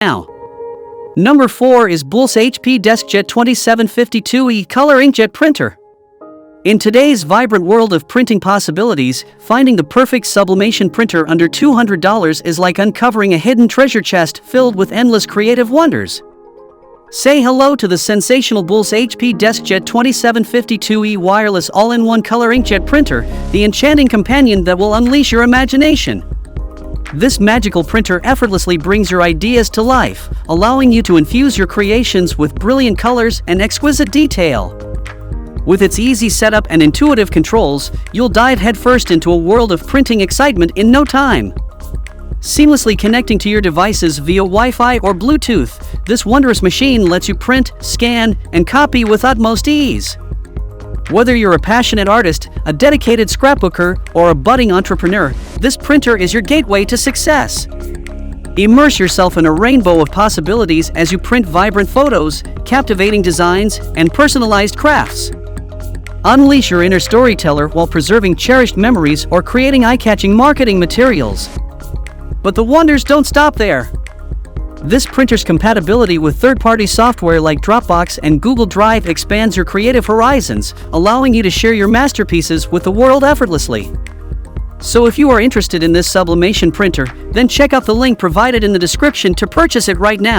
now. Number 4 is Bools HP DeskJet 2752e Color Inkjet Printer. In today's vibrant world of printing possibilities, finding the perfect sublimation printer under $200 is like uncovering a hidden treasure chest filled with endless creative wonders. Say hello to the sensational Bools HP DeskJet 2752e wireless all-in-one color inkjet printer, the enchanting companion that will unleash your imagination. This magical printer effortlessly brings your ideas to life, allowing you to infuse your creations with brilliant colors and exquisite detail. With its easy setup and intuitive controls, you'll dive headfirst into a world of printing excitement in no time. Seamlessly connecting to your devices via Wi-Fi or Bluetooth, this wondrous machine lets you print, scan, and copy with utmost ease. Whether you're a passionate artist, a dedicated scrapbooker, or a budding entrepreneur, this printer is your gateway to success. Immerse yourself in a rainbow of possibilities as you print vibrant photos, captivating designs, and personalized crafts. Unleash your inner storyteller while preserving cherished memories or creating eye-catching marketing materials. But the wonders don't stop there. This printer's compatibility with third-party software like Dropbox and Google Drive expands your creative horizons, allowing you to share your masterpieces with the world effortlessly. So if you are interested in this sublimation printer, then check out the link provided in the description to purchase it right now.